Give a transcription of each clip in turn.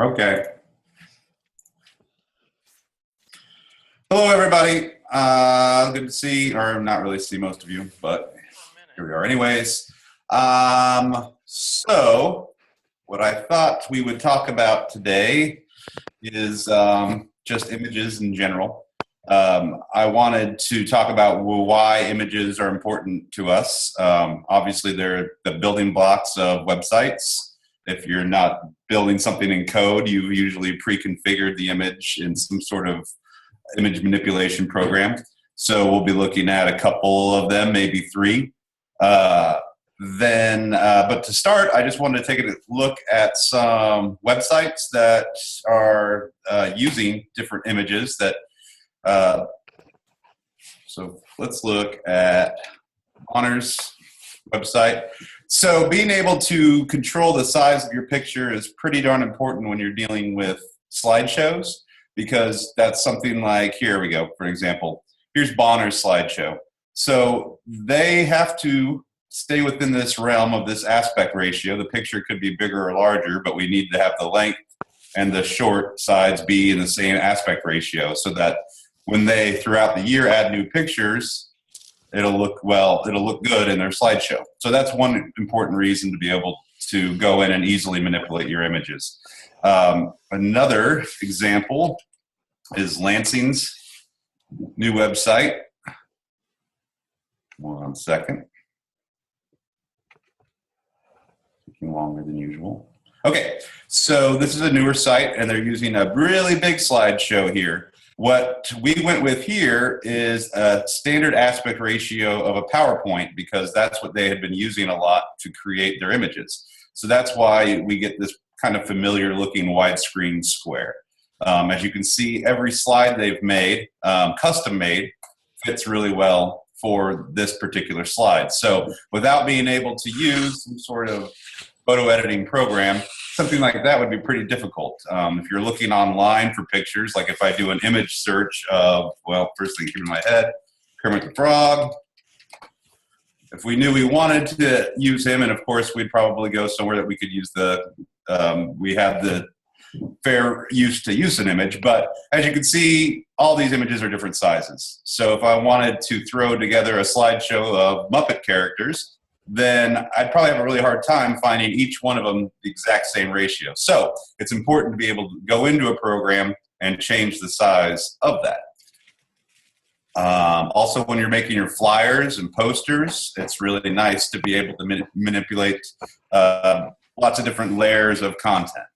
Okay. Hello, everybody. Good to see, or not really see most of you, but here we are anyways. So what I thought we would talk about today is just images in general. I wanted to talk about why images are important to us. Obviously, they're the building blocks of websites. If you're not building something in code, you've usually pre-configured the image in some sort of image manipulation program. So we'll be looking at a couple of them, maybe three. But to start, I just wanted to take a look at some websites that are using different images that, so let's look at Honor's website. So being able to control the size of your picture is pretty darn important when you're dealing with slideshows, because that's something like, here we go, for example, here's Bonner's slideshow. So they have to stay within this realm of this aspect ratio. The picture could be bigger or larger, but we need to have the length and the short sides be in the same aspect ratio so that when they, throughout the year, add new pictures, it'll look good in their slideshow. So that's one important reason to be able to go in and easily manipulate your images. Another example is Lansing's new website. 1 second. Taking longer than usual. Okay, so this is a newer site, and they're using a really big slideshow here. What we went with here is a standard aspect ratio of a PowerPoint, because that's what they had been using a lot to create their images. So that's why we get this kind of familiar looking widescreen square. As you can see, every slide they've made, custom made, fits really well for this particular slide. So without being able to use some sort of photo editing program, something like that would be pretty difficult. If you're looking online for pictures, like if I do an image search of, well, first thing came to my head, Kermit the Frog. If we knew we wanted to use him, and of course we'd probably go somewhere that we could use we have the fair use to use an image, but as you can see, all these images are different sizes. So if I wanted to throw together a slideshow of Muppet characters, then I'd probably have a really hard time finding each one of them the exact same ratio. So it's important to be able to go into a program and change the size of that. Also, when you're making your flyers and posters, it's really nice to be able to manipulate lots of different layers of content.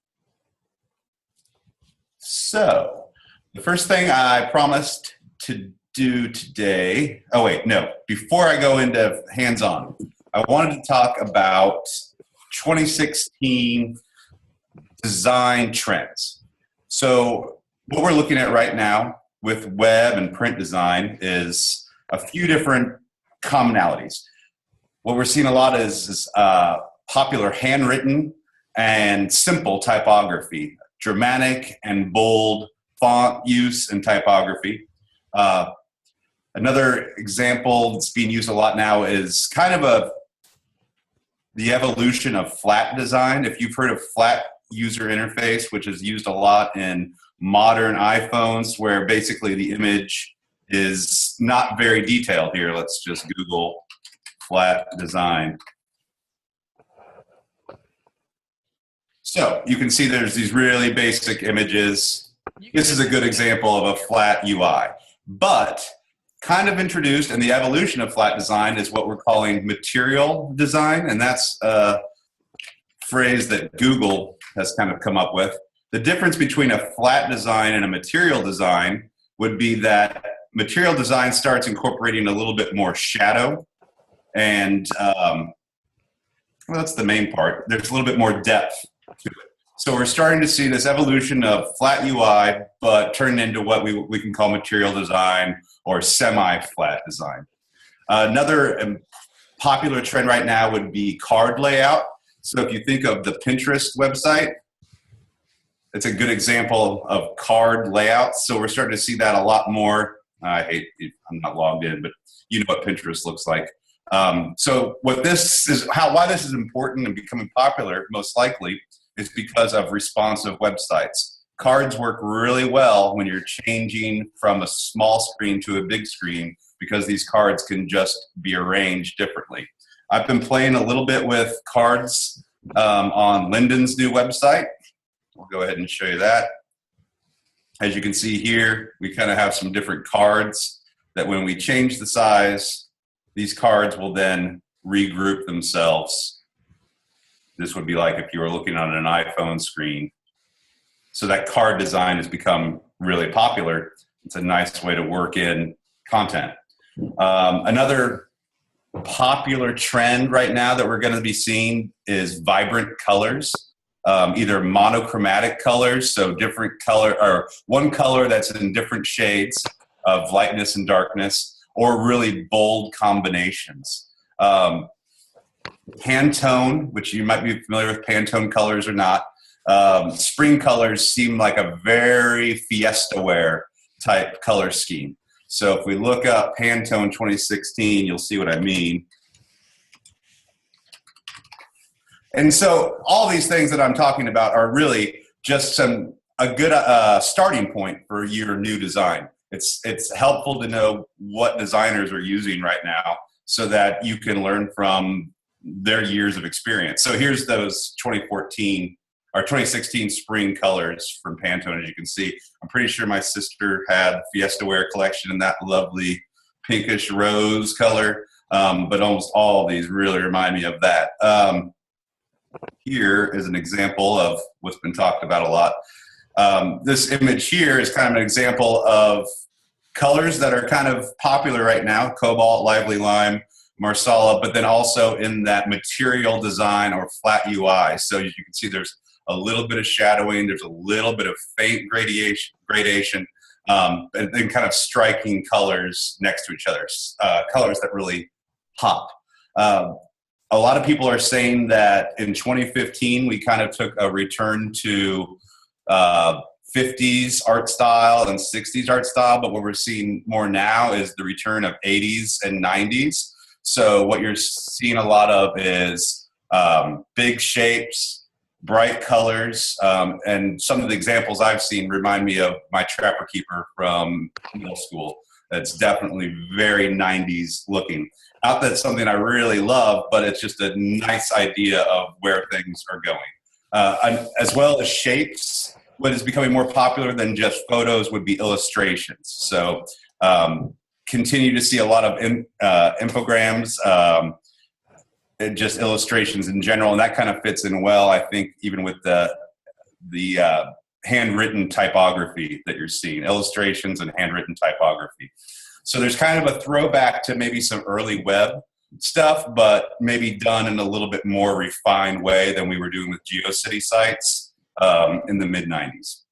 So the first thing I promised to do today, oh wait, no, before I go into hands-on, I wanted to talk about 2016 design trends. So what we're looking at right now with web and print design is a few different commonalities. What we're seeing a lot is popular handwritten and simple typography, dramatic and bold font use and typography. Another example that's being used a lot now is kind of the evolution of flat design. If you've heard of flat user interface, which is used a lot in modern iPhones, where basically the image is not very detailed. Here, let's just Google flat design. So you can see there's these really basic images. This is a good example of a flat UI. But kind of introduced, and the evolution of flat design is what we're calling material design, and that's a phrase that Google has kind of come up with. The difference between a flat design and a material design would be that material design starts incorporating a little bit more shadow, and well, that's the main part. There's a little bit more depth to it. So we're starting to see this evolution of flat UI, but turning into what we can call material design or semi-flat design. Another popular trend right now would be card layout. So if you think of the Pinterest website, it's a good example of card layout. So we're starting to see that a lot more. I'm not logged in, but you know what Pinterest looks like. So what this is, why this is important and becoming popular, most likely, is because of responsive websites. Cards work really well when you're changing from a small screen to a big screen because these cards can just be arranged differently. I've been playing a little bit with cards on Linden's new website. We'll go ahead and show you that. As you can see here, we kind of have some different cards that when we change the size, these cards will then regroup themselves. This would be like if you were looking on an iPhone screen. So that card design has become really popular. It's a nice way to work in content. Another popular trend right now that we're going to be seeing is vibrant colors. Either monochromatic colors, so different color, or one color that's in different shades of lightness and darkness, or really bold combinations. Pantone, which you might be familiar with Pantone colors or not, spring colors seem like a very fiesta wear type color scheme. So if we look up Pantone 2016, you'll see what I mean. And so all these things that I'm talking about are really just a good starting point for your new design. It's helpful to know what designers are using right now so that you can learn from their years of experience. So here's those 2014 or 2016 spring colors from Pantone. As you can see, I'm pretty sure my sister had Fiesta Wear collection in that lovely pinkish rose color, but almost all of these really remind me of that. Here is an example of what's been talked about a lot. This image here is kind of an example of colors that are kind of popular right now: cobalt, lively lime, marsala, but then also in that material design or flat UI. So you can see there's a little bit of shadowing, there's a little bit of faint gradation, and then kind of striking colors next to each other, colors that really pop. A lot of people are saying that in 2015, we kind of took a return to 50s art style and 60s art style, but what we're seeing more now is the return of 80s and 90s. So what you're seeing a lot of is big shapes, bright colors, and some of the examples I've seen remind me of my Trapper Keeper from middle school. It's definitely very 90s looking. Not that it's something I really love, but it's just a nice idea of where things are going. As well as shapes, what is becoming more popular than just photos would be illustrations. So continue to see a lot of infograms and just illustrations in general, and that kind of fits in well, I think, even with the handwritten typography that you're seeing, illustrations and handwritten typography. So there's kind of a throwback to maybe some early web stuff, but maybe done in a little bit more refined way than we were doing with GeoCity sites in the mid-90s.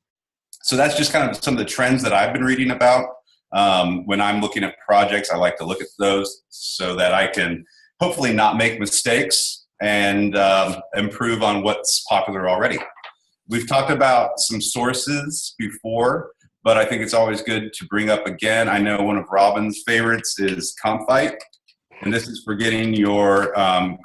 So that's just kind of some of the trends that I've been reading about. When I'm looking at projects, I like to look at those so that I can hopefully not make mistakes and improve on what's popular already. We've talked about some sources before, but I think it's always good to bring up again. I know one of Robin's favorites is Comfite, and this is for getting your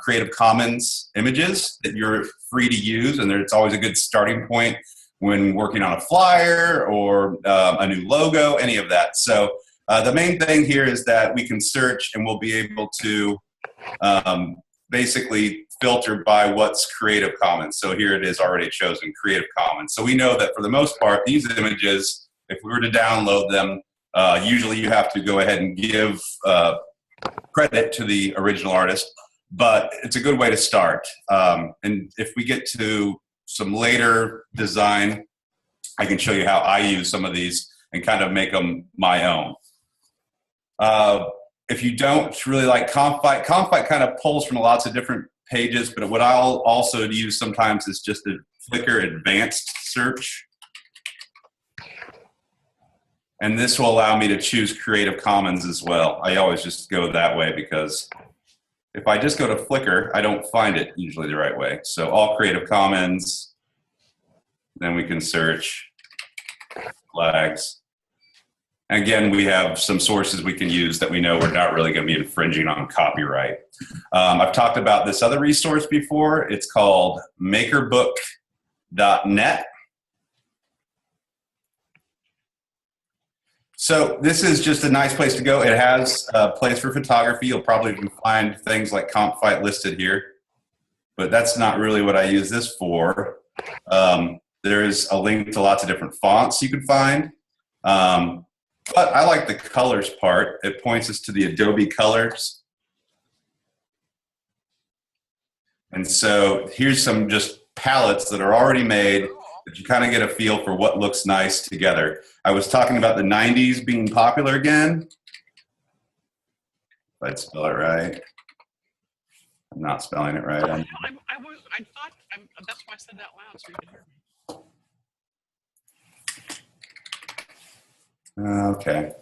Creative Commons images that you're free to use, and it's always a good starting point when working on a flyer or a new logo, any of that. So the main thing here is that we can search and we'll be able to basically filter by what's Creative Commons. So here it is already chosen, Creative Commons. So we know that for the most part, these images, if we were to download them, usually you have to go ahead and give credit to the original artist, but it's a good way to start. And if we get to some later design, I can show you how I use some of these and kind of make them my own. If you don't really like Comfite kind of pulls from lots of different pages, but what I'll also use sometimes is just a Flickr advanced search. And this will allow me to choose Creative Commons as well. I always just go that way because if I just go to Flickr, I don't find it usually the right way. So all Creative Commons, then we can search flags. Again, we have some sources we can use that we know we're not really going to be infringing on copyright. I've talked about this other resource before. It's called MakerBook NEKLS.net. So this is just a nice place to go. It has a place for photography. You'll probably find things like CompFight listed here, but that's not really what I use this for. There's a link to lots of different fonts you can find. But I like the colors part. It points us to the Adobe colors. And so here's some just palettes that are already made that you kind of get a feel for what looks nice together. I was talking about the 90s being popular again. If I'd spell it right. I'm not spelling it right. I thought, that's why I said that loud, so you could hear me. Okay.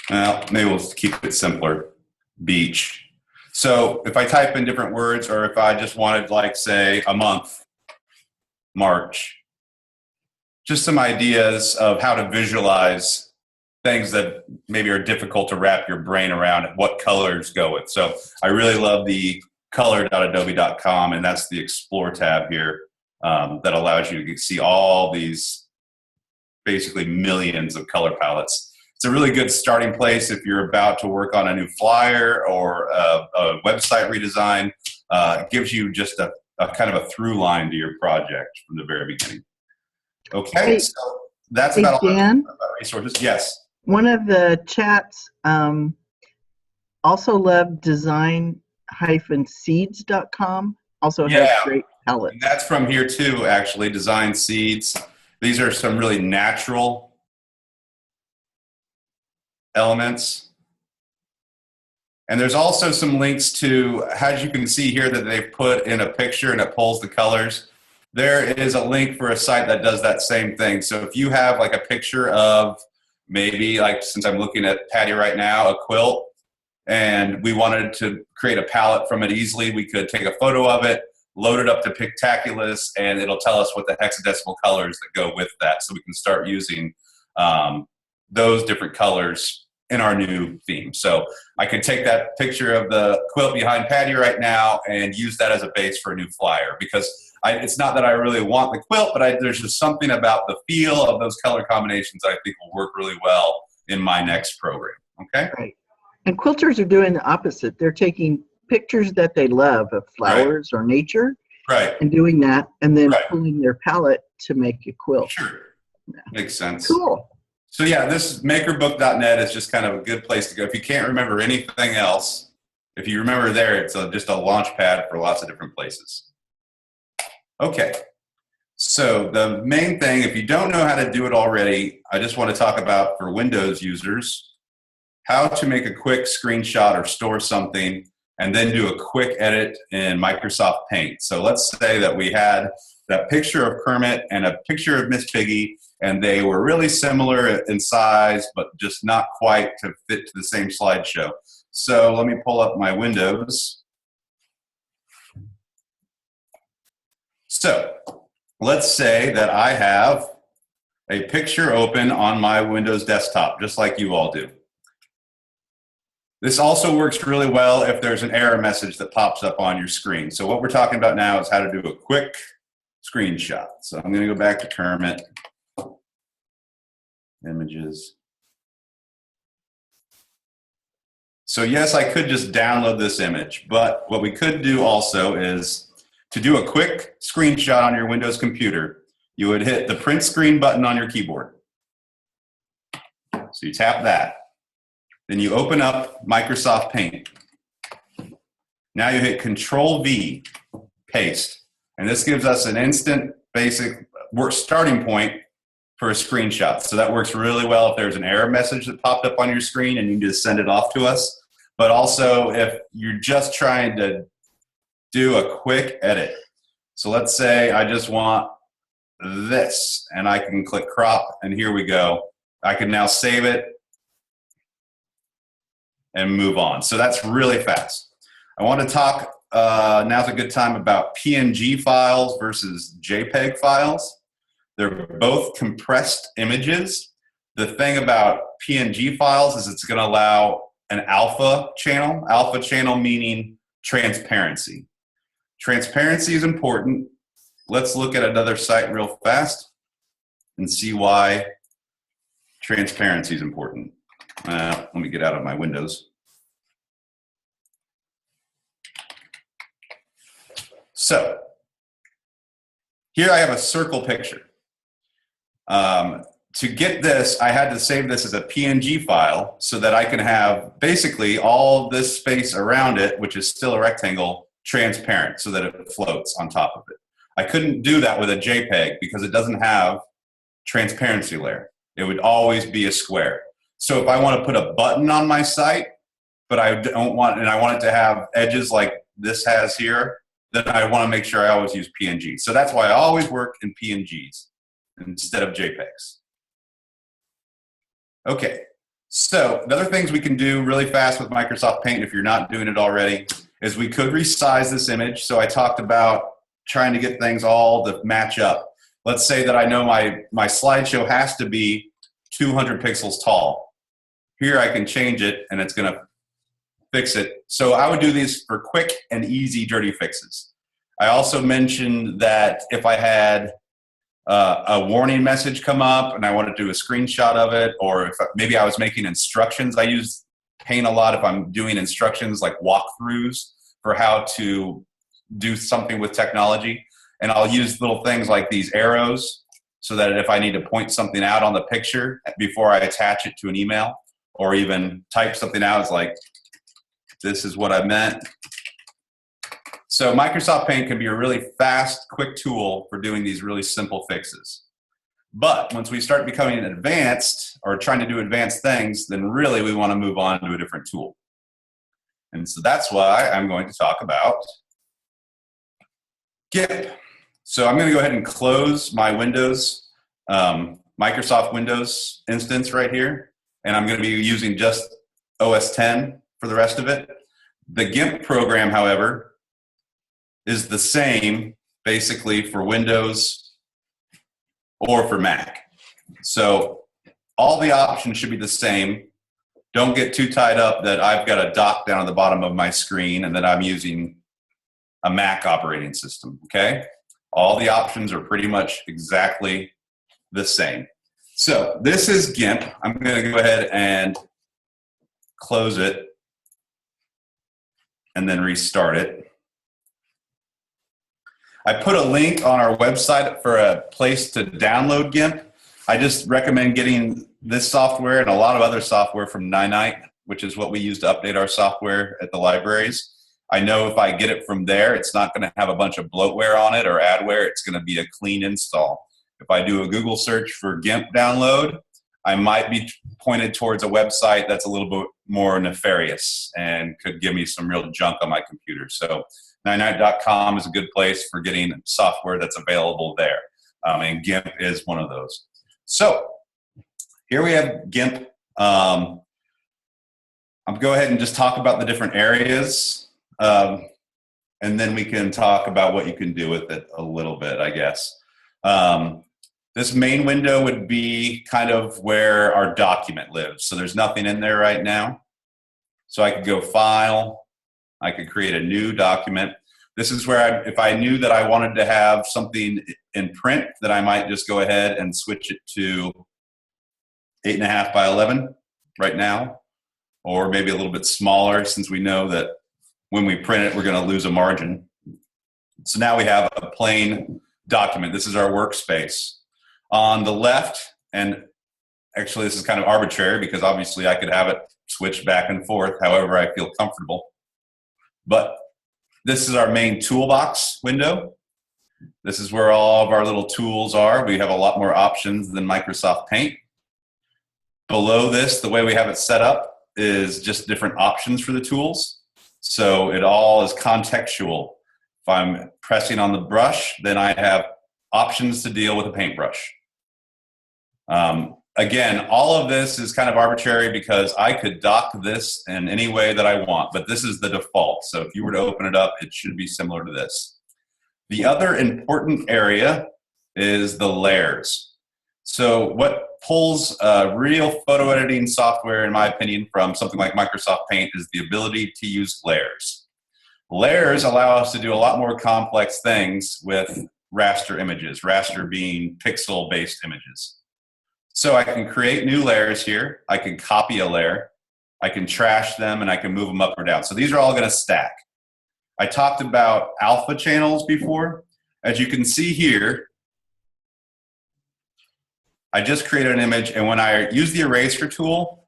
Well, maybe we'll keep it simpler. Beach. So if I type in different words, or if I just wanted, like, say, a month, March, just some ideas of how to visualize things that maybe are difficult to wrap your brain around and what colors go with. So I really love the color.adobe.com, and that's the Explore tab here that allows you to see all these basically millions of color palettes. It's a really good starting place if you're about to work on a new flyer or a website redesign. It gives you just a kind of a through line to your project from the very beginning. Okay, hey, so that's hey, about all Dan, about resources. Yes. one of the chats also loved design-seeds.com. Also has great palettes. And that's from here too, actually, Design Seeds. These are some really natural elements. And there's also some links to, as you can see here, that they've put in a picture and it pulls the colors. There is a link for a site that does that same thing. So if you have like a picture of maybe, like, since I'm looking at Patty right now, a quilt, and we wanted to create a palette from it easily, we could take a photo of it, load it up to Pictaculus, and it'll tell us what the hexadecimal colors that go with that. So we can start using those different colors in our new theme. So I could take that picture of the quilt behind Patty right now and use that as a base for a new flyer, because it's not that I really want the quilt, but there's just something about the feel of those color combinations that I think will work really well in my next program. Okay? Right. And quilters are doing the opposite. They're taking pictures that they love of flowers or nature, and doing that, and then pulling their palette to make a quilt. Sure. Yeah. Makes sense. Cool. So yeah, this makerbook.net is just kind of a good place to go. If you can't remember anything else, if you remember there, it's just a launch pad for lots of different places. Okay, so the main thing, if you don't know how to do it already, I just want to talk about, for Windows users, how to make a quick screenshot or store something and then do a quick edit in Microsoft Paint. So let's say that we had that picture of Kermit and a picture of Miss Piggy, and they were really similar in size, but just not quite to fit to the same slideshow. So let me pull up my Windows. So let's say that I have a picture open on my Windows desktop, just like you all do. This also works really well if there's an error message that pops up on your screen. So what we're talking about now is how to do a quick screenshot. So I'm going to go back to Kermit. Images. So yes, I could just download this image, but what we could do also is to do a quick screenshot on your Windows computer, you would hit the print screen button on your keyboard. So you tap that. Then you open up Microsoft Paint. Now you hit Control-V, paste. And this gives us an instant basic starting point for a screenshot. So that works really well if there's an error message that popped up on your screen and you just send it off to us. But also if you're just trying to do a quick edit. So let's say I just want this, and I can click crop, and here we go. I can now save it and move on. So that's really fast. I want to talk, now's a good time, about PNG files versus JPEG files. They're both compressed images. The thing about PNG files is it's going to allow an alpha channel meaning transparency. Transparency is important. let's look at another site real fast and see why transparency is important. Let me get out of my windows. So here I have a circle picture. To get this, I had to save this as a PNG file so that I can have basically all this space around it, which is still a rectangle, transparent so that it floats on top of it. I couldn't do that with a JPEG because it doesn't have transparency layer. It would always be a square. So if I want to put a button on my site, but I don't want, and I want it to have edges like this has here, then I want to make sure I always use PNG. So that's why I always work in PNGs instead of JPEGs. Okay, so the other things we can do really fast with Microsoft Paint, if you're not doing it already, is we could resize this image. So I talked about trying to get things all to match up. Let's say that I know my slideshow has to be 200 pixels tall. Here I can change it and it's gonna fix it. So I would do these for quick and easy dirty fixes. I also mentioned that if I had a warning message come up and I want to do a screenshot of it, or if maybe I was making instructions. I use Paint a lot if I'm doing instructions like walkthroughs for how to do something with technology. And I'll use little things like these arrows so that if I need to point something out on the picture before I attach it to an email, or even type something out, it's like, this is what I meant. So Microsoft Paint can be a really fast, quick tool for doing these really simple fixes. But once we start becoming advanced or trying to do advanced things, then really we want to move on to a different tool. And so that's why I'm going to talk about GIMP. So I'm going to go ahead and close my Windows, Microsoft Windows instance right here. And I'm going to be using just OS X for the rest of it. The GIMP program, however, is the same basically for Windows or for Mac. So all the options should be the same. Don't get too tied up that I've got a dock down at the bottom of my screen and that I'm using a Mac operating system, okay? All the options are pretty much exactly the same. So this is GIMP. I'm going to go ahead and close it and then restart it. I put a link on our website for a place to download GIMP. I just recommend getting this software and a lot of other software from Ninite, which is what we use to update our software at the libraries. I know if I get it from there, it's not going to have a bunch of bloatware on it or adware. It's going to be a clean install. If I do a Google search for GIMP download, I might be pointed towards a website that's a little bit more nefarious and could give me some real junk on my computer. So Ninite.com is a good place for getting software that's available there. And GIMP is one of those. So here we have GIMP. I'll go ahead and just talk about the different areas. And then we can talk about what you can do with it a little bit, I guess. This main window would be kind of where our document lives. So there's nothing in there right now. So I could go File. I could create a new document. This is where if I knew that I wanted to have something in print, then I might just go ahead and switch it to 8.5 by 11 right now, or maybe a little bit smaller since we know that when we print it, we're going to lose a margin. So now we have a plain document. This is our workspace. On the left, and actually this is kind of arbitrary because obviously I could have it switch back and forth however I feel comfortable. But this is our main toolbox window. This is where all of our little tools are. We have a lot more options than Microsoft Paint. Below this, the way we have it set up is just different options for the tools. So it all is contextual. If I'm pressing on the brush, then I have options to deal with a paintbrush. Again, all of this is kind of arbitrary because I could dock this in any way that I want, but this is the default. So if you were to open it up, it should be similar to this. The other important area is the layers. So what pulls real photo editing software, in my opinion, from something like Microsoft Paint is the ability to use layers. Layers allow us to do a lot more complex things with raster images, raster being pixel-based images. So I can create new layers here. I can copy a layer. I can trash them, and I can move them up or down. So these are all going to stack. I talked about alpha channels before. As you can see here, I just created an image, and when I use the eraser tool,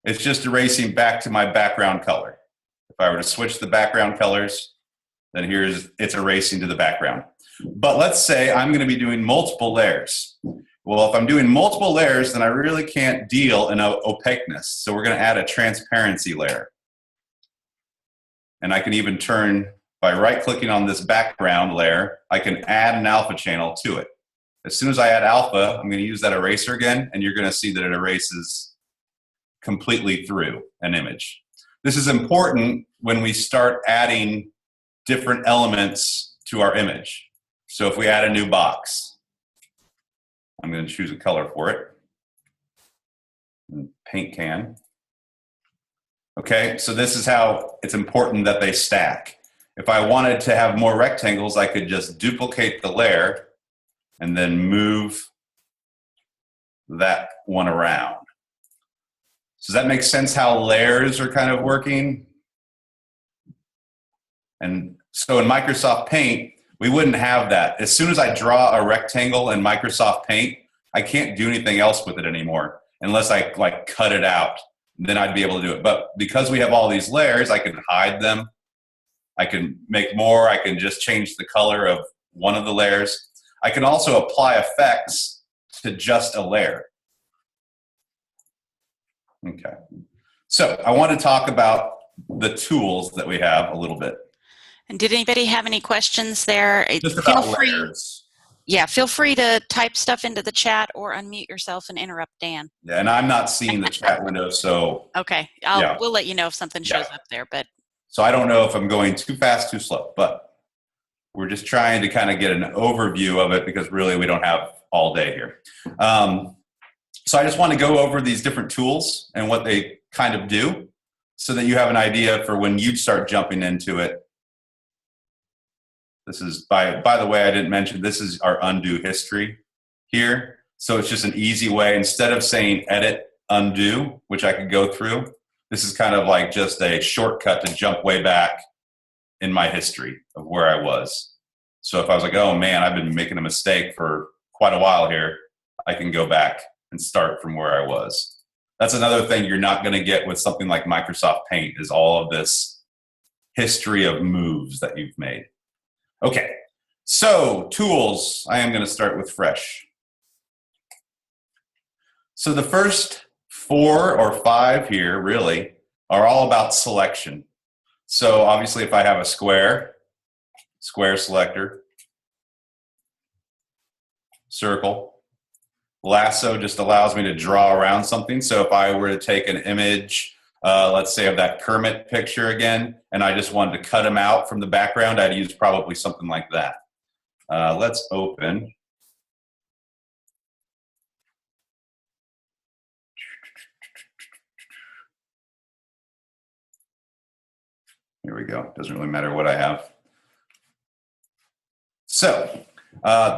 it's just erasing back to my background color. If I were to switch the background colors, then it's erasing to the background. But let's say I'm going to be doing multiple layers. Well, if I'm doing multiple layers, then I really can't deal in opaqueness. So we're going to add a transparency layer. And I can even turn, by right-clicking on this background layer, I can add an alpha channel to it. As soon as I add alpha, I'm going to use that eraser again, and you're going to see that it erases completely through an image. This is important when we start adding different elements to our image. So if we add a new box, I'm going to choose a color for it. Paint can. Okay, so this is how it's important that they stack. If I wanted to have more rectangles, I could just duplicate the layer and then move that one around. Does that make sense how layers are kind of working? And so in Microsoft Paint, we wouldn't have that. As soon as I draw a rectangle in Microsoft Paint, I can't do anything else with it anymore unless I like cut it out. Then I'd be able to do it. But because we have all these layers, I can hide them. I can make more. I can just change the color of one of the layers. I can also apply effects to just a layer. Okay. So I want to talk about the tools that we have a little bit. And did anybody have any questions there? Just about layers. Yeah, feel free to type stuff into the chat or unmute yourself and interrupt Dan. Yeah, and I'm not seeing the chat window, so. Okay, we'll let you know if something shows up there. But so I don't know if I'm going too fast, too slow, but we're just trying to kind of get an overview of it because really we don't have all day here. So I just want to go over these different tools and what they kind of do so that you have an idea for when you start jumping into it. This is, by the way, I didn't mention, this is our undo history here. So it's just an easy way, instead of saying edit, undo, which I could go through, this is kind of like just a shortcut to jump way back in my history of where I was. So if I was like, oh man, I've been making a mistake for quite a while here, I can go back and start from where I was. That's another thing you're not going to get with something like Microsoft Paint, is all of this history of moves that you've made. Okay, so tools, I am going to start with fresh. So the first 4 or 5 here really are all about selection. So obviously if I have a square selector, circle, lasso just allows me to draw around something. So if I were to take an image, let's say of that Kermit picture again, and I just wanted to cut him out from the background, I'd use probably something like that. Let's open. Here we go. Doesn't really matter what I have. So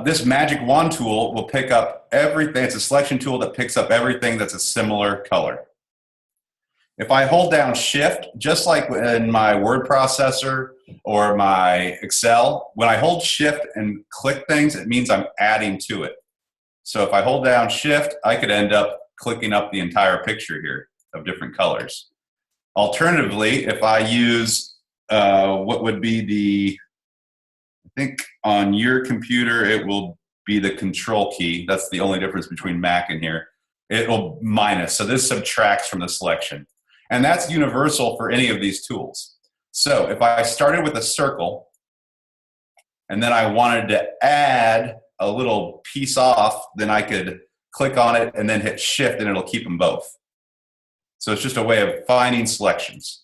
this magic wand tool will pick up everything. It's a selection tool that picks up everything that's a similar color. If I hold down Shift, just like in my word processor or my Excel, when I hold Shift and click things, it means I'm adding to it. So if I hold down Shift, I could end up clicking up the entire picture here of different colors. Alternatively, if I use what would be the, I think on your computer, it will be the Control key. That's the only difference between Mac and here. It will minus. So this subtracts from the selection. And that's universal for any of these tools. So if I started with a circle and then I wanted to add a little piece off, then I could click on it and then hit Shift and it'll keep them both. So it's just a way of finding selections.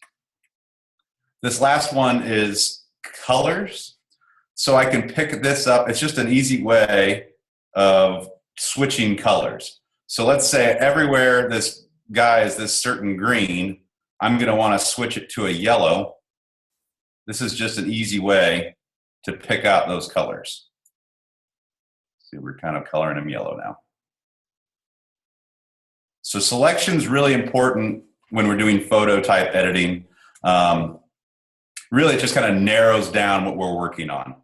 This last one is colors. So I can pick this up. It's just an easy way of switching colors. So let's say everywhere this guy is this certain green, I'm going to want to switch it to a yellow. This is just an easy way to pick out those colors. See, we're kind of coloring them yellow now. So selection is really important when we're doing photo type editing. Really, it just kind of narrows down what we're working on.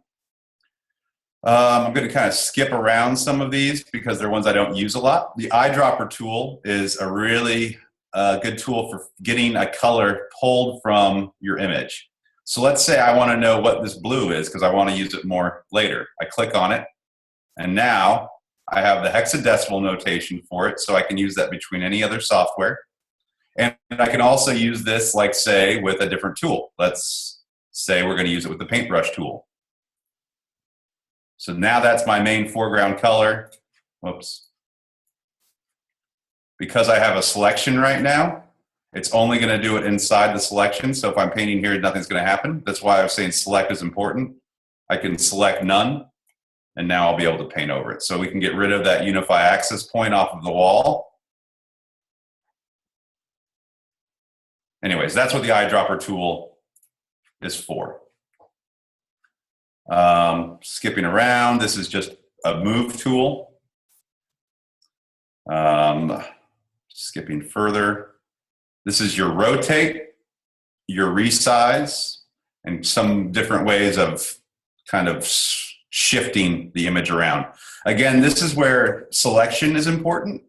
I'm going to kind of skip around some of these because they're ones I don't use a lot. The eyedropper tool is a really good tool for getting a color pulled from your image. So let's say I want to know what this blue is because I want to use it more later. I click on it, and now I have the hexadecimal notation for it, so I can use that between any other software. And I can also use this, like, say, with a different tool. Let's say we're going to use it with the paintbrush tool. So now that's my main foreground color. Whoops. Because I have a selection right now, it's only going to do it inside the selection. So if I'm painting here, nothing's going to happen. That's why I was saying select is important. I can select none, and now I'll be able to paint over it. So we can get rid of that unify access point off of the wall. Anyways, that's what the eyedropper tool is for. Skipping around, this is just a move tool. Skipping further, this is your rotate, your resize, and some different ways of kind of shifting the image around. Again, this is where selection is important.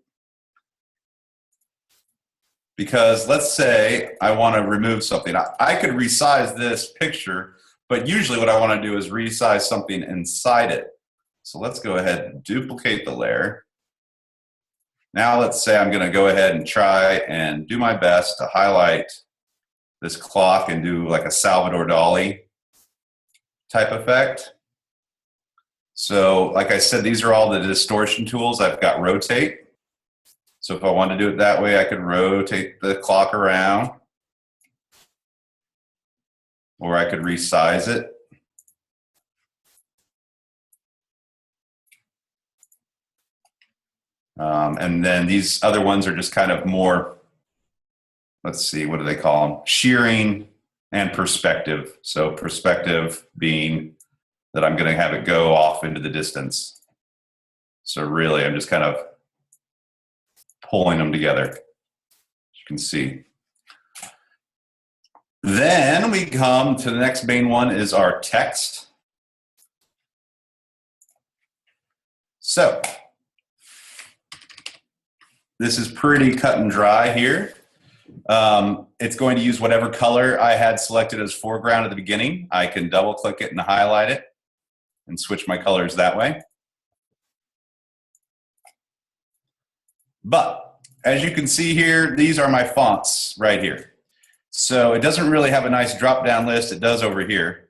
Because let's say I want to remove something. I could resize this picture, but usually what I want to do is resize something inside it. So let's go ahead and duplicate the layer. Now let's say I'm going to go ahead and try and do my best to highlight this clock and do like a Salvador Dali type effect. So like I said, these are all the distortion tools. I've got rotate. So if I want to do it that way, I could rotate the clock around, or I could resize it. And then these other ones are just kind of more, let's see, what do they call them? Shearing and perspective. So perspective being that I'm going to have it go off into the distance. So really, I'm just kind of pulling them together, as you can see. Then we come to the next main one is our text. So this is pretty cut and dry here. It's going to use whatever color I had selected as foreground at the beginning. I can double click it and highlight it and switch my colors that way. But as you can see here, these are my fonts right here. So it doesn't really have a nice drop-down list. It does over here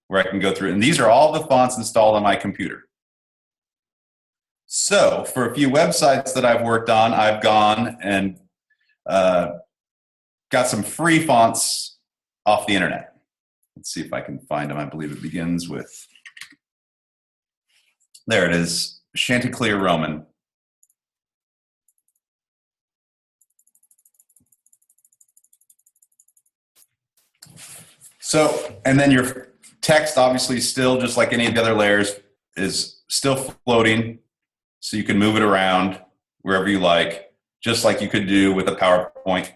where I can go through. And these are all the fonts installed on my computer. So for a few websites that I've worked on, I've gone and got some free fonts off the internet. Let's see if I can find them. I believe it begins with, there it is, Chanticleer Roman. So, and then your text obviously still, just like any of the other layers, is still floating. So you can move it around wherever you like, just like you could do with a PowerPoint.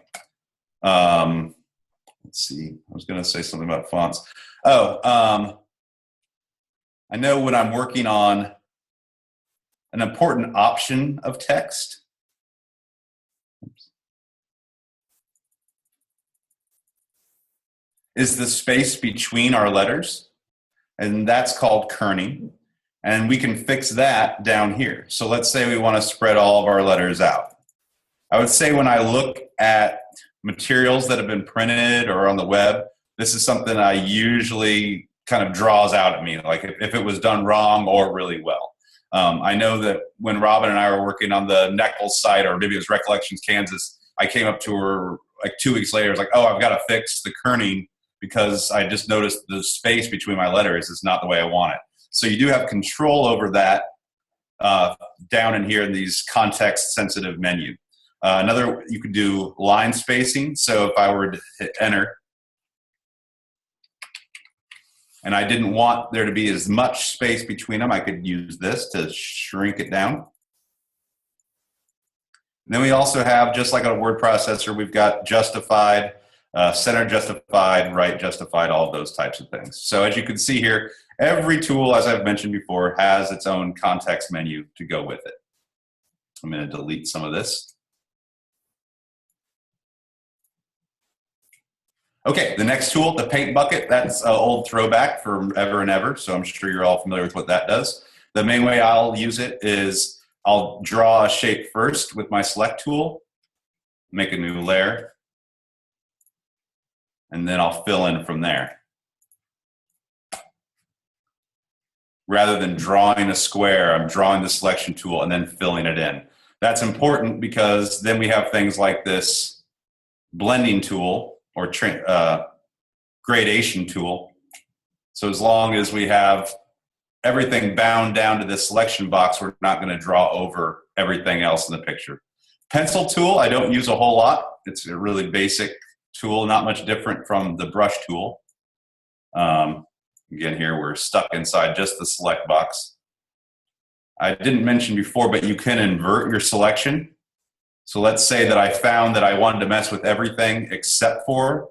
Let's see, I was going to say something about fonts. I know when I'm working on an important option of text, is the space between our letters, and that's called kerning. And we can fix that down here. So let's say we want to spread all of our letters out. I would say when I look at materials that have been printed or on the web, this is something I usually kind of draws out at me, like if it was done wrong or really well. I know that when Robin and I were working on the NEKLS site, or maybe it was Recollections Kansas, I came up to her like 2 weeks later. I was like, oh, I've got to fix the kerning because I just noticed the space between my letters is not the way I want it. So you do have control over that down in here in these context-sensitive menu. Another, you could do line spacing. So if I were to hit enter, and I didn't want there to be as much space between them, I could use this to shrink it down. And then we also have, just like a word processor, we've got justified, center justified, right justified, all of those types of things. So as you can see here, every tool, as I've mentioned before, has its own context menu to go with it. I'm going to delete some of this. Okay, the next tool, the paint bucket, that's an old throwback from ever and ever, so I'm sure you're all familiar with what that does. The main way I'll use it is I'll draw a shape first with my select tool, make a new layer, and then I'll fill in from there. Rather than drawing a square, I'm drawing the selection tool and then filling it in. That's important because then we have things like this blending tool or gradation tool. So as long as we have everything bound down to this selection box, we're not going to draw over everything else in the picture. Pencil tool, I don't use a whole lot. It's a really basic tool, not much different from the brush tool. Again, here we're stuck inside just the select box. I didn't mention before, but you can invert your selection. So let's say that I found that I wanted to mess with everything except for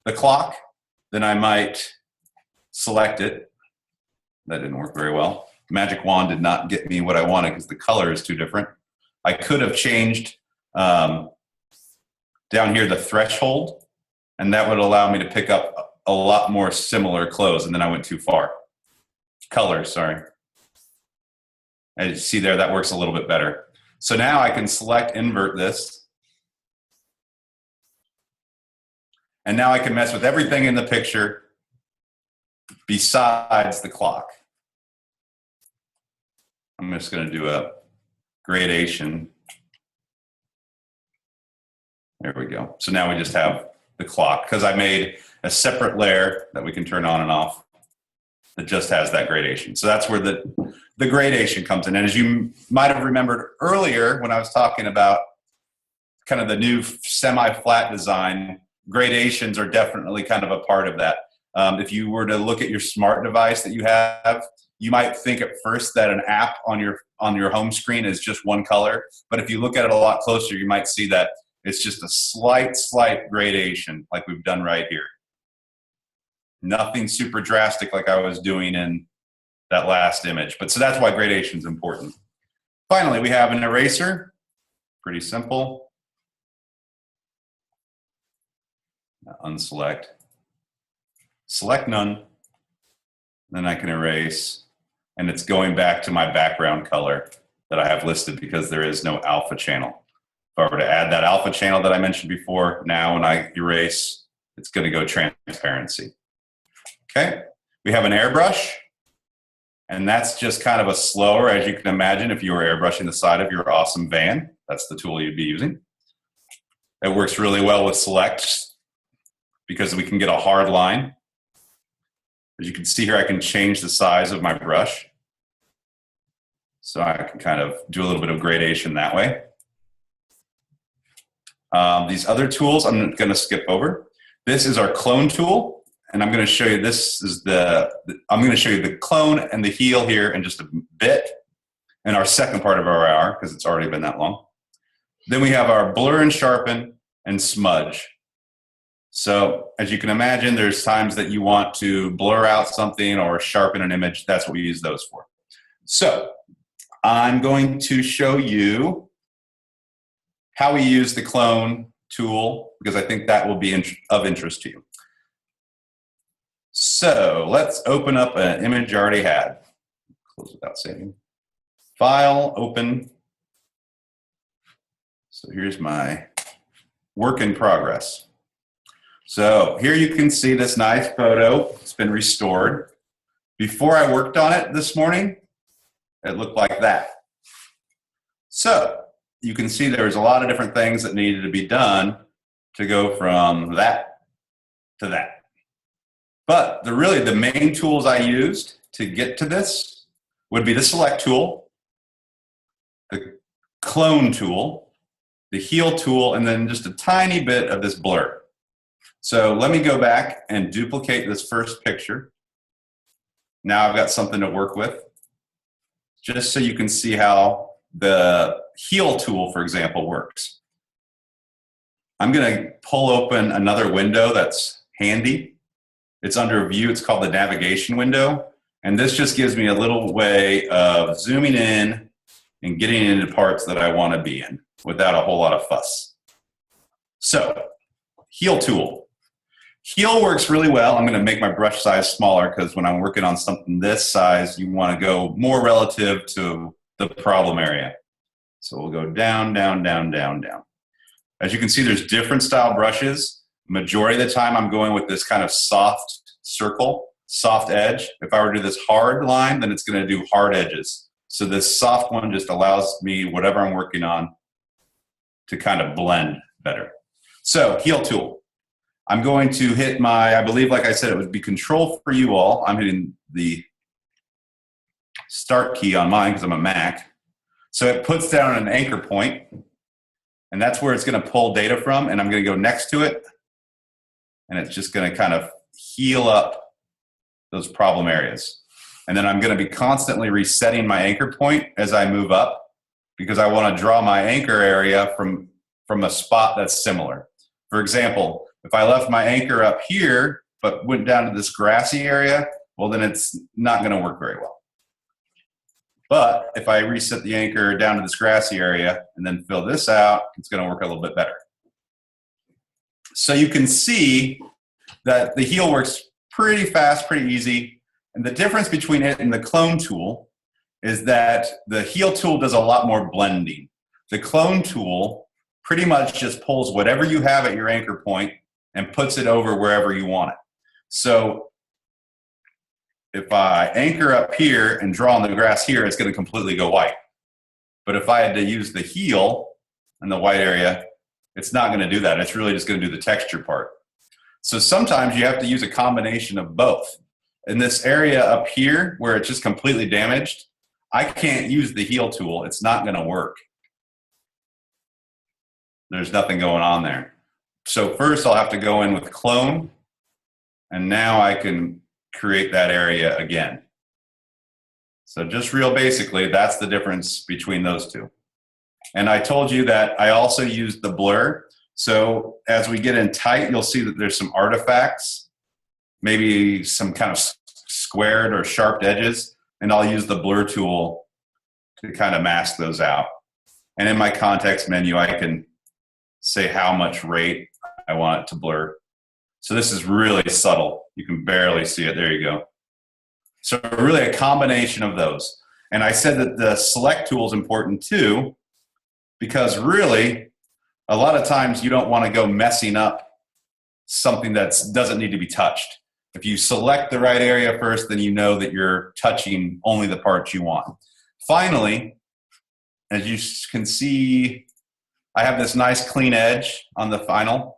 the clock. Then I might select it. That didn't work very well. Magic wand did not get me what I wanted because the color is too different. I could have changed down here the threshold, and that would allow me to pick up a lot more similar clothes, and then I went too far. Colors, sorry. As you see there, that works a little bit better. So now I can select invert this. And now I can mess with everything in the picture besides the clock. I'm just going to do a gradation. There we go. So now we just have the clock because I made a separate layer that we can turn on and off that just has that gradation. So that's where the gradation comes in. And as you might have remembered earlier when I was talking about kind of the new semi-flat design, gradations are definitely kind of a part of that. If you were to look at your smart device that you have, you might think at first that an app on your home screen is just one color. But if you look at it a lot closer, you might see that it's just a slight gradation like we've done right here. Nothing super drastic like I was doing in that last image. But so that's why gradation is important. Finally, we have an eraser. Pretty simple. Unselect. Select none. Then I can erase. And it's going back to my background color that I have listed because there is no alpha channel. If I were to add that alpha channel that I mentioned before, now when I erase, it's going to go transparency. Okay, we have an airbrush, and that's just kind of a slower, as you can imagine, if you were airbrushing the side of your awesome van, that's the tool you'd be using. It works really well with selects because we can get a hard line. As you can see here, I can change the size of my brush. So I can kind of do a little bit of gradation that way. These other tools I'm going to skip over. This is our clone tool. And I'm going to show you, I'm going to show you the clone and the heal here in just a bit in our second part of our hour because it's already been that long. Then we have our blur and sharpen and smudge. So as you can imagine, there's times that you want to blur out something or sharpen an image. That's what we use those for. So I'm going to show you how we use the clone tool because I think that will be of interest to you. So let's open up an image I already had. Close without saving. File, open. So here's my work in progress. So here you can see this nice photo. It's been restored. Before I worked on it this morning, it looked like that. So you can see there's a lot of different things that needed to be done to go from that to that. But really the main tools I used to get to this would be the select tool, the clone tool, the heal tool, and then just a tiny bit of this blur. So let me go back and duplicate this first picture. Now I've got something to work with. Just so you can see how the heal tool, for example, works. I'm going to pull open another window that's handy. It's under view. It's called the navigation window. And this just gives me a little way of zooming in and getting into parts that I want to be in without a whole lot of fuss. So, heal tool. Heal works really well. I'm going to make my brush size smaller because when I'm working on something this size, you want to go more relative to the problem area. So we'll go down, down, down, down, down. As you can see, there's different style brushes. Majority of the time, I'm going with this kind of soft circle, soft edge. If I were to do this hard line, then it's going to do hard edges. So this soft one just allows me, whatever I'm working on, to kind of blend better. So, heal tool. I'm going to hit my, I believe, like I said, it would be Control for you all. I'm hitting the Start key on mine because I'm a Mac. So it puts down an anchor point, and that's where it's going to pull data from, and I'm going to go next to it, and it's just going to kind of heal up those problem areas. And then I'm going to be constantly resetting my anchor point as I move up because I want to draw my anchor area from a spot that's similar. For example, if I left my anchor up here but went down to this grassy area, well, then it's not going to work very well. But if I reset the anchor down to this grassy area and then fill this out, it's going to work a little bit better. So you can see that the heal works pretty fast, pretty easy. And the difference between it and the clone tool is that the heal tool does a lot more blending. The clone tool pretty much just pulls whatever you have at your anchor point and puts it over wherever you want it. So if I anchor up here and draw on the grass here, it's going to completely go white. But if I had to use the heal in the white area, it's not going to do that. It's really just going to do the texture part. So sometimes you have to use a combination of both. In this area up here where it's just completely damaged, I can't use the heal tool. It's not going to work. There's nothing going on there. So first I'll have to go in with clone, and now I can create that area again. So just real basically, that's the difference between those two. And I told you that I also used the blur. So as we get in tight, you'll see that there's some artifacts, maybe some kind of squared or sharp edges, and I'll use the blur tool to kind of mask those out. And in my context menu, I can say how much rate I want it to blur. So this is really subtle. You can barely see it. There you go. So really a combination of those. And I said that the select tool is important too, because really a lot of times you don't want to go messing up something that doesn't need to be touched. If you select the right area first, then you know that you're touching only the parts you want. Finally, as you can see, I have this nice clean edge on the final.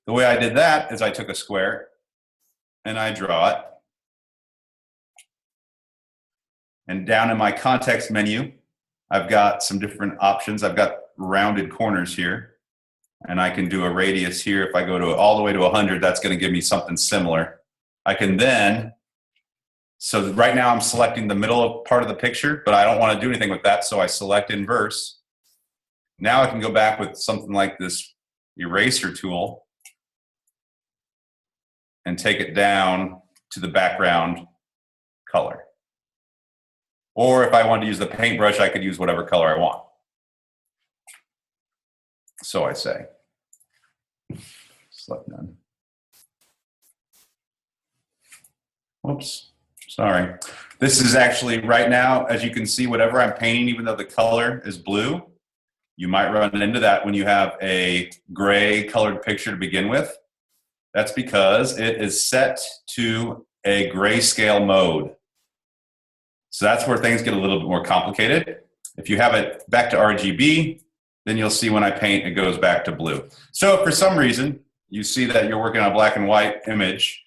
The way I did that is I took a square and I draw it. And down in my context menu, I've got some different options. I've got rounded corners here, and I can do a radius here. If I go to all the way to 100, that's going to give me something similar. I can then, so right now I'm selecting the middle part of the picture, but I don't want to do anything with that, so I select inverse. Now I can go back with something like this eraser tool and take it down to the background color. Or if I wanted to use the paintbrush, I could use whatever color I want. So I say. Select none. Whoops, sorry. This is actually right now, as you can see, whatever I'm painting, even though the color is blue, you might run into that when you have a gray colored picture to begin with. That's because it is set to a grayscale mode. So that's where things get a little bit more complicated. If you have it back to RGB, then you'll see when I paint, it goes back to blue. So if for some reason you see that you're working on a black and white image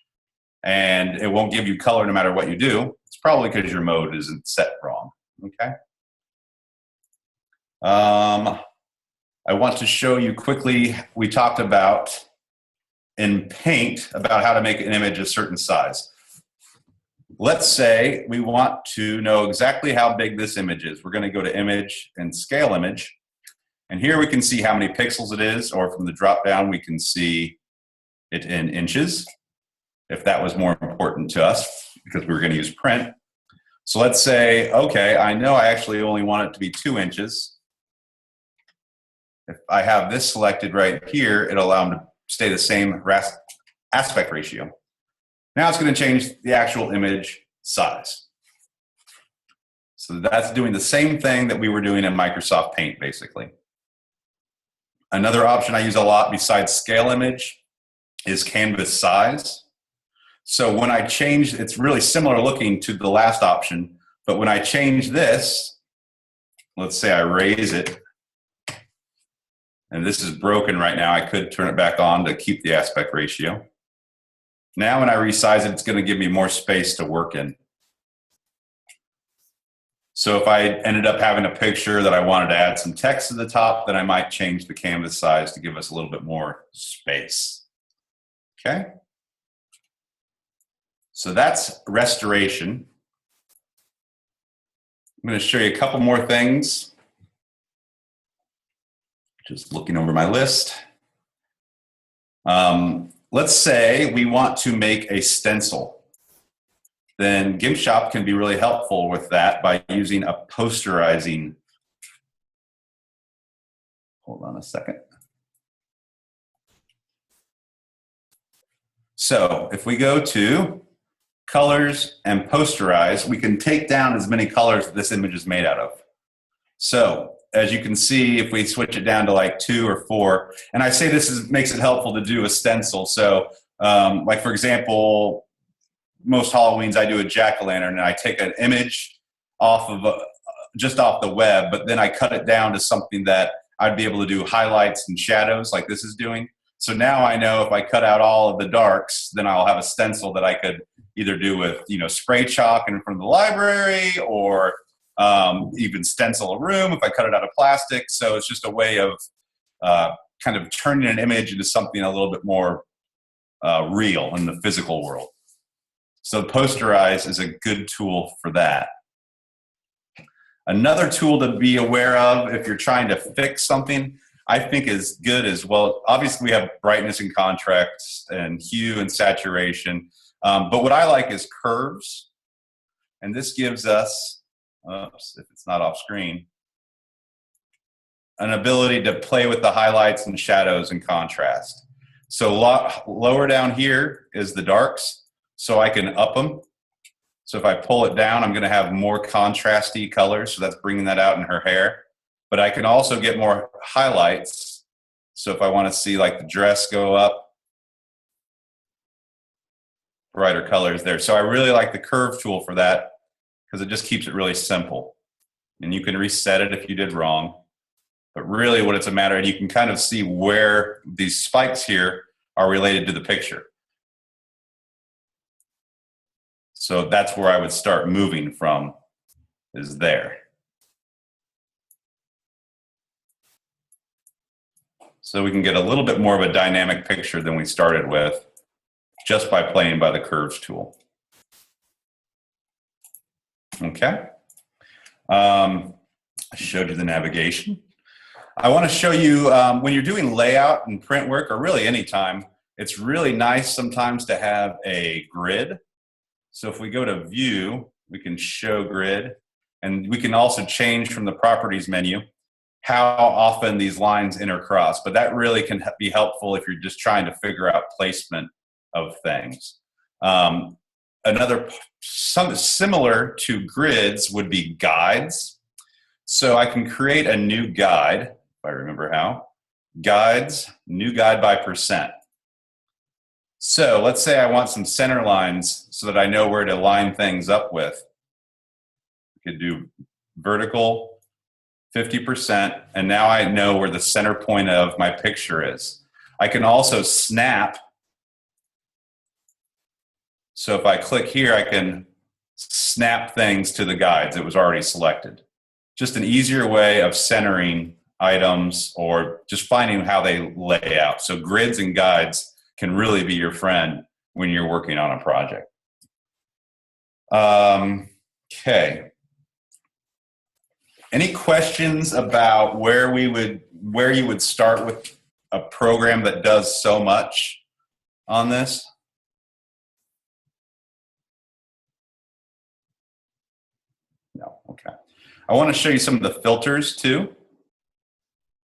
and it won't give you color no matter what you do, it's probably because your mode isn't set wrong, okay? I want to show you quickly, we talked about in Paint about how to make an image a certain size. let's say we want to know exactly how big this image is. We're going to go to Image and Scale Image. And here we can see how many pixels it is, or from the drop down we can see it in inches, if that was more important to us, because we were going to use print. So let's say, okay, I know I actually only want it to be 2 inches. If I have this selected right here, it'll allow them to stay the same aspect ratio. Now it's going to change the actual image size. So that's doing the same thing that we were doing in Microsoft Paint, basically. Another option I use a lot besides scale image is canvas size. So when I change, it's really similar looking to the last option, but when I change this, let's say I raise it, and this is broken right now, I could turn it back on to keep the aspect ratio. Now when I resize it, it's going to give me more space to work in. So if I ended up having a picture that I wanted to add some text to the top, then I might change the canvas size to give us a little bit more space. Okay? So that's restoration. I'm going to show you a couple more things. Just looking over my list. Let's say we want to make a stencil. Then GIMP Shop can be really helpful with that by using a posterizing. Hold on a second. So if we go to colors and posterize, we can take down as many colors that this image is made out of. So as you can see, if we switch it down to like 2 or 4, and I say this makes it helpful to do a stencil. So like for example, most Halloweens I do a jack-o'-lantern and I take an image off of just off the web, but then I cut it down to something that I'd be able to do highlights and shadows like this is doing. So now I know if I cut out all of the darks, then I'll have a stencil that I could either do with, you know, spray chalk in front of the library, or even stencil a room if I cut it out of plastic. So it's just a way of kind of turning an image into something a little bit more real in the physical world. So posterize is a good tool for that. Another tool to be aware of if you're trying to fix something, I think is good as well. Obviously we have brightness and contrast and hue and saturation. But what I like is curves. And this gives us, oops, if it's not off screen, an ability to play with the highlights and shadows and contrast. So lower down here is the darks. So I can up them. So if I pull it down, I'm going to have more contrasty colors. So that's bringing that out in her hair. But I can also get more highlights. So if I want to see like the dress go up, brighter colors there. So I really like the curve tool for that because it just keeps it really simple. And you can reset it if you did wrong. But really what it's a matter of, you can kind of see where these spikes here are related to the picture. So that's where I would start moving from, is there. So we can get a little bit more of a dynamic picture than we started with just by playing by the curves tool. Okay. I showed you the navigation. I want to show you when you're doing layout and print work, or really anytime, it's really nice sometimes to have a grid. So if we go to View, we can show grid, and we can also change from the Properties menu how often these lines intercross. But that really can be helpful if you're just trying to figure out placement of things. Something similar to grids would be guides. So I can create a new guide, if I remember how. Guides, new guide by %. So let's say I want some center lines so that I know where to line things up with. I could do vertical, 50%, and now I know where the center point of my picture is. I can also snap. So if I click here, I can snap things to the guides. It was already selected. Just an easier way of centering items or just finding how they lay out. So grids and guides can really be your friend when you're working on a project. Okay. Any questions about where you would start with a program that does so much on this? No. Okay. I want to show you some of the filters too.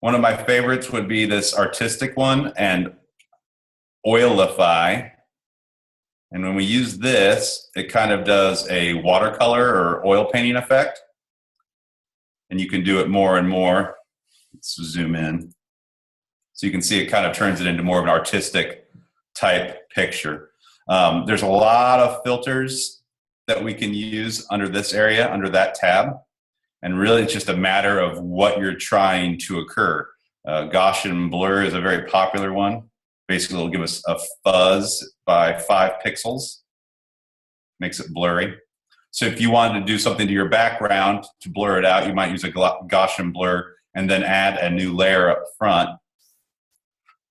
One of my favorites would be this artistic one and Oilify. And when we use this, it kind of does a watercolor or oil painting effect. And you can do it more and more. Let's zoom in. So you can see it kind of turns it into more of an artistic type picture. There's a lot of filters that we can use under this area, under that tab. And really it's just a matter of what you're trying to occur. Gaussian blur is a very popular one. Basically it'll give us a fuzz by 5 pixels. Makes it blurry. So if you wanted to do something to your background to blur it out, you might use a Gaussian blur and then add a new layer up front.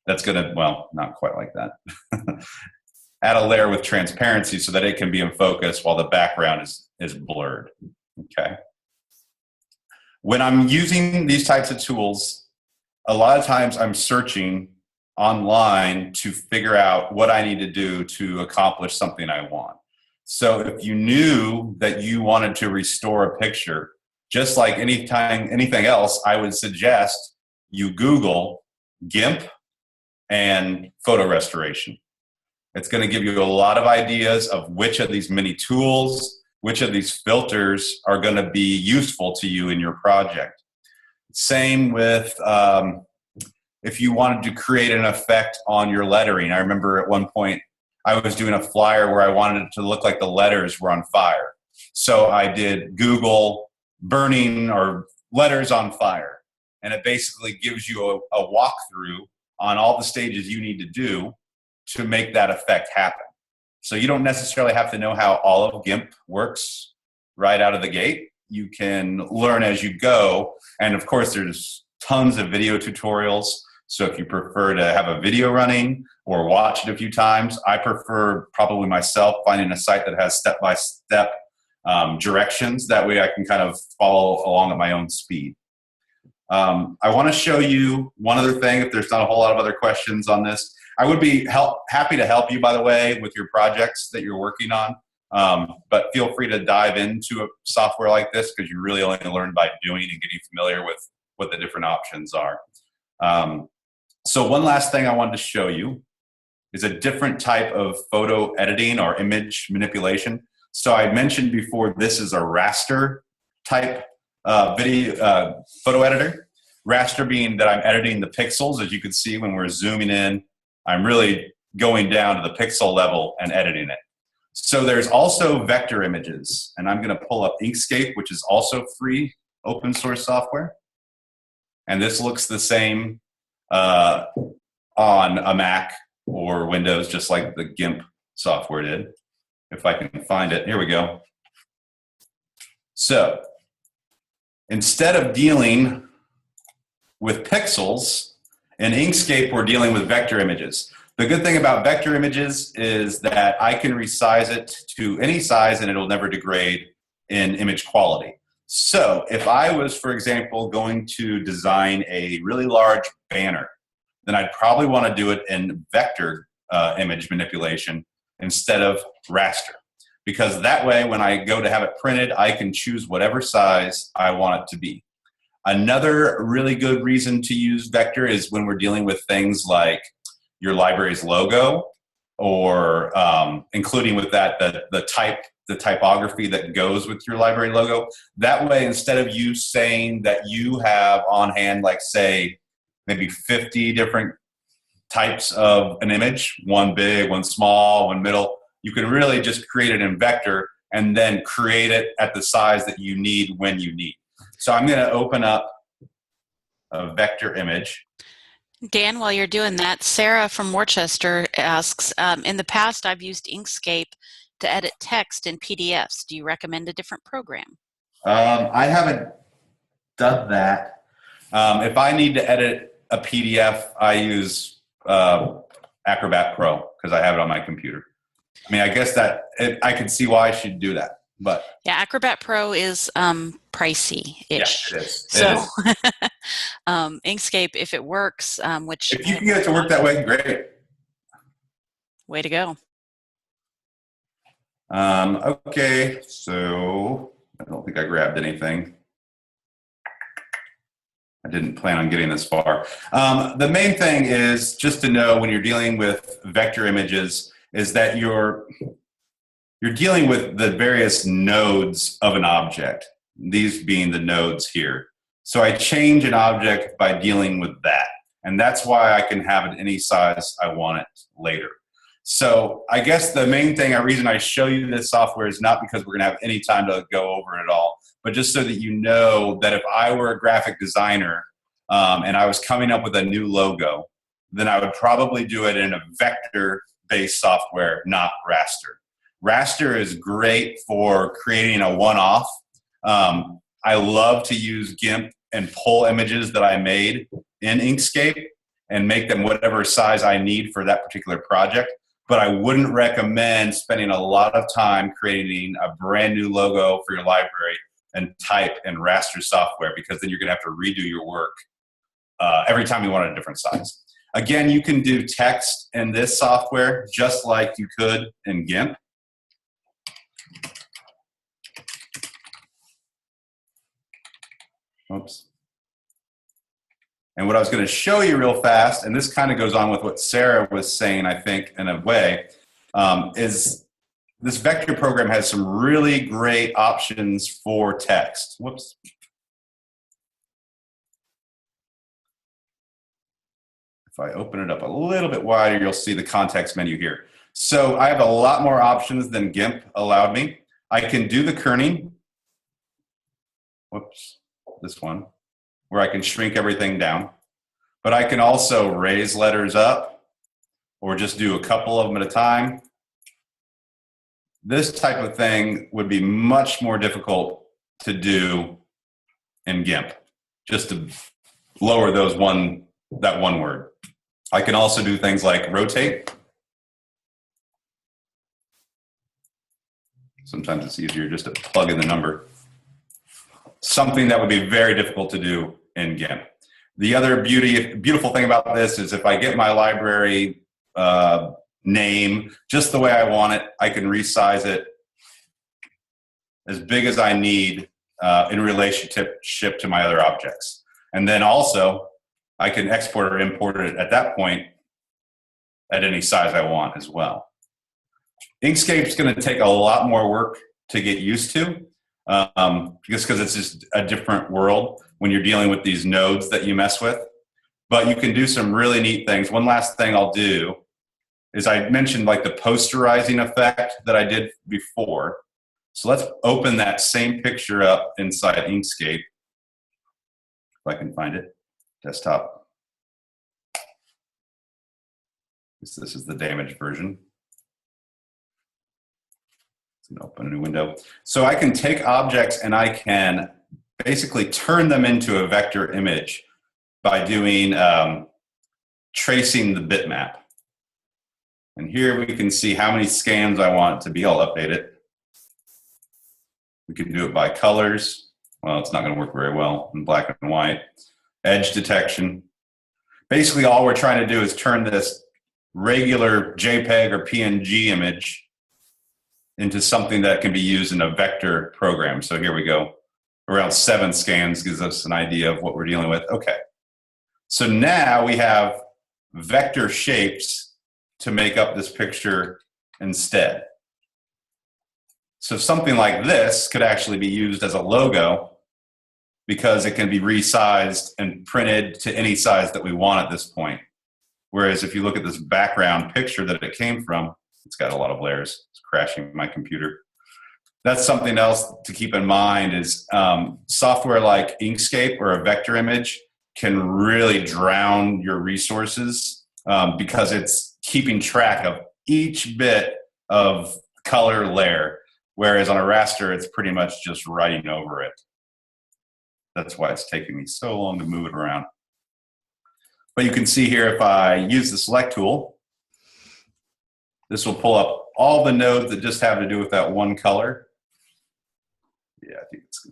That's gonna, well, not quite like that. Add a layer with transparency so that it can be in focus while the background is blurred, okay? When I'm using these types of tools, a lot of times I'm searching online to figure out what I need to do to accomplish something I want. So if you knew that you wanted to restore a picture, just like anything else, I would suggest you Google GIMP and photo restoration. It's going to give you a lot of ideas of which of these mini tools, which of these filters are going to be useful to you in your project. Same with if you wanted to create an effect on your lettering. I remember at one point I was doing a flyer where I wanted it to look like the letters were on fire. So I did Google burning or letters on fire. And it basically gives you a walkthrough on all the stages you need to do to make that effect happen. So you don't necessarily have to know how all of GIMP works right out of the gate. You can learn as you go. And of course, there's tons of video tutorials. So if you prefer to have a video running or watch it a few times, I prefer probably myself finding a site that has step-by-step directions. That way I can kind of follow along at my own speed. I want to show you one other thing, if there's not a whole lot of other questions on this. I would be happy to help you, by the way, with your projects that you're working on. But feel free to dive into a software like this because you really only learn by doing and getting familiar with what the different options are. So one last thing I wanted to show you is a different type of photo editing or image manipulation. So I mentioned before, this is a raster type photo editor. Raster being that I'm editing the pixels. As you can see when we're zooming in, I'm really going down to the pixel level and editing it. So there's also vector images, and I'm going to pull up Inkscape, which is also free open source software. And this looks the same on a Mac or Windows, just like the GIMP software did. If I can find it, here we go. So instead of dealing with pixels, in Inkscape, we're dealing with vector images. The good thing about vector images is that I can resize it to any size and it'll never degrade in image quality. So if I was, for example, going to design a really large banner, then I'd probably want to do it in vector image manipulation instead of raster. Because that way, when I go to have it printed, I can choose whatever size I want it to be. Another really good reason to use vector is when we're dealing with things like your library's logo, or including with that the typography that goes with your library logo. That way, instead of you saying that you have on hand, like say, maybe 50 different types of an image, one big, one small, one middle, you can really just create it in vector and then create it at the size that you need when you need. So I'm going to open up a vector image. Dan, while you're doing that, Sarah from Worcester asks, in the past I've used Inkscape to edit text in PDFs. Do you recommend a different program? I haven't done that. If I need to edit a PDF, I use Acrobat Pro because I have it on my computer. I mean, I guess that I can see why I should do that. But yeah, Acrobat Pro is pricey-ish. yeah, it is. So Inkscape, if it works, which if you can get it to work that way, great. way to go. Okay, so I don't think I grabbed anything. I didn't plan on getting this far. The main thing is just to know when you're dealing with vector images is that you're dealing with the various nodes of an object, these being the nodes here. So I change an object by dealing with that. And that's why I can have it any size I want it later. So I guess the main thing, reason I show you this software is not because we're going to have any time to go over it all, but just so that you know that if I were a graphic designer and I was coming up with a new logo, then I would probably do it in a vector-based software, not raster. Raster is great for creating a one-off. I love to use GIMP and pull images that I made in Inkscape and make them whatever size I need for that particular project. But I wouldn't recommend spending a lot of time creating a brand new logo for your library and type in raster software, because then you're going to have to redo your work every time you want a different size. Again, you can do text in this software just like you could in GIMP. Oops. And what I was going to show you real fast, and this kind of goes on with what Sarah was saying, I think, in a way, is this vector program has some really great options for text. Whoops. If I open it up a little bit wider, you'll see the context menu here. So I have a lot more options than GIMP allowed me. I can do the kerning. Whoops, this one, where I can shrink everything down. But I can also raise letters up or just do a couple of them at a time. This type of thing would be much more difficult to do in GIMP, just to lower that one word. I can also do things like rotate. Sometimes it's easier just to plug in the number. Something that would be very difficult to do in GIMP. The other beautiful thing about this is if I get my library name just the way I want it, I can resize it as big as I need in relationship to my other objects. And then also, I can export or import it at that point at any size I want as well. Inkscape's going to take a lot more work to get used to, just because it's just a different world when you're dealing with these nodes that you mess with. But you can do some really neat things. One last thing I'll do is I mentioned like the posterizing effect that I did before. So let's open that same picture up inside Inkscape, if I can find it, desktop. This is the damaged version. Open a new window. So I can take objects and I can basically turn them into a vector image by doing tracing the bitmap. And here we can see how many scans I want it to be. I'll update it. We can do it by colors. Well, it's not going to work very well in black and white. Edge detection. Basically, all we're trying to do is turn this regular JPEG or PNG image into something that can be used in a vector program. So here we go. Around 7 scans gives us an idea of what we're dealing with. Okay. So now we have vector shapes to make up this picture instead. So something like this could actually be used as a logo because it can be resized and printed to any size that we want at this point. Whereas if you look at this background picture that it came from, it's got a lot of layers. It's crashing my computer. That's something else to keep in mind is software like Inkscape or a vector image can really drown your resources because it's keeping track of each bit of color layer, whereas on a raster, it's pretty much just writing over it. That's why it's taking me so long to move it around. But you can see here if I use the select tool, this will pull up all the nodes that just have to do with that one color. Yeah, I think it's,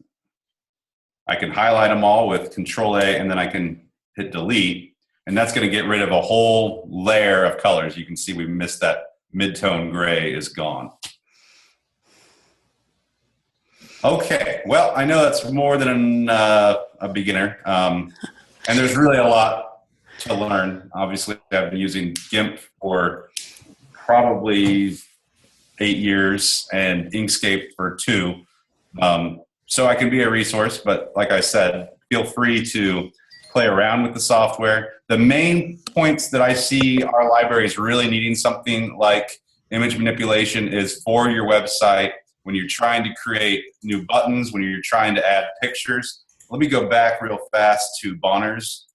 I can highlight them all with Control A, and then I can hit delete, and that's going to get rid of a whole layer of colors. You can see we missed that mid-tone gray is gone. Okay, well, I know that's more than a beginner, and there's really a lot to learn. Obviously, I've been using GIMP for probably 8 years and Inkscape for 2. So I can be a resource, but like I said, feel free to play around with the software. The main points that I see our libraries really needing something like image manipulation is for your website, when you're trying to create new buttons, when you're trying to add pictures. Let me go back real fast to Bonner's.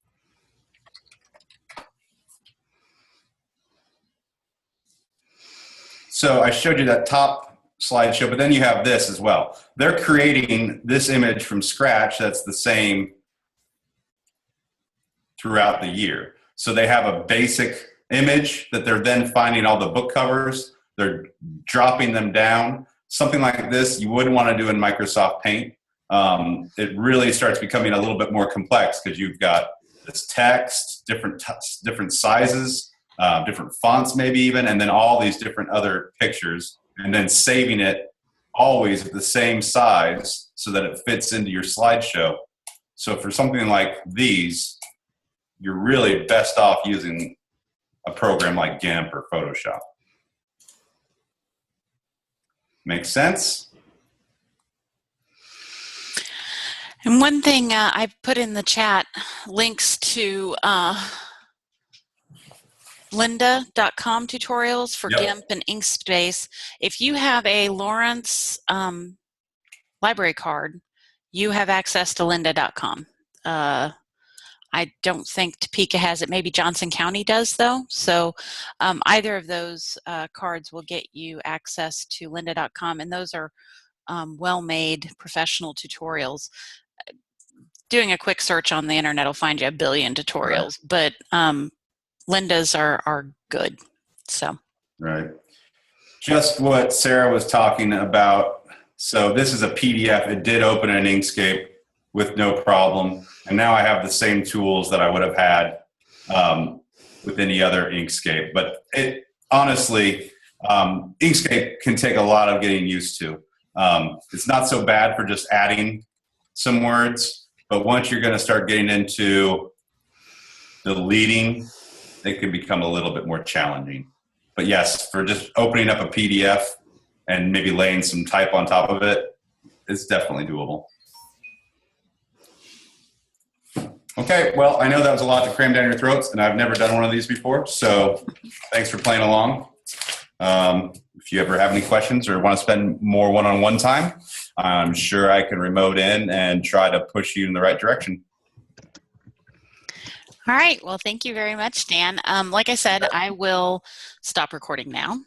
So I showed you that top slideshow, but then you have this as well. They're creating this image from scratch that's the same throughout the year. So they have a basic image that they're then finding all the book covers. They're dropping them down. Something like this you wouldn't want to do in Microsoft Paint. It really starts becoming a little bit more complex because you've got this text, different sizes, different fonts maybe even, and then all these different other pictures, and then saving it always at the same size so that it fits into your slideshow. So for something like these, you're really best off using a program like GIMP or Photoshop. Make sense? And one thing I put in the chat, links to lynda.com tutorials for GIMP and Inkspace. If you have a Lawrence library card, you have access to lynda.com. I don't think Topeka has it. Maybe Johnson County does, though. So either of those cards will get you access to lynda.com, and those are well-made professional tutorials. Doing a quick search on the internet will find you a billion tutorials, right. But Lynda's are good. So right. Just what Sarah was talking about. So this is a PDF. It did open in Inkscape with no problem. And now I have the same tools that I would have had with any other Inkscape. But it honestly, Inkscape can take a lot of getting used to. It's not so bad for just adding some words, but once you're going to start getting into deleting, it can become a little bit more challenging. But yes, for just opening up a PDF and maybe laying some type on top of it, it's definitely doable. Okay, well, I know that was a lot to cram down your throats, and I've never done one of these before, so thanks for playing along. If you ever have any questions or want to spend more one-on-one time, I'm sure I can remote in and try to push you in the right direction. All right. Well, thank you very much, Dan. Like I said, I will stop recording now.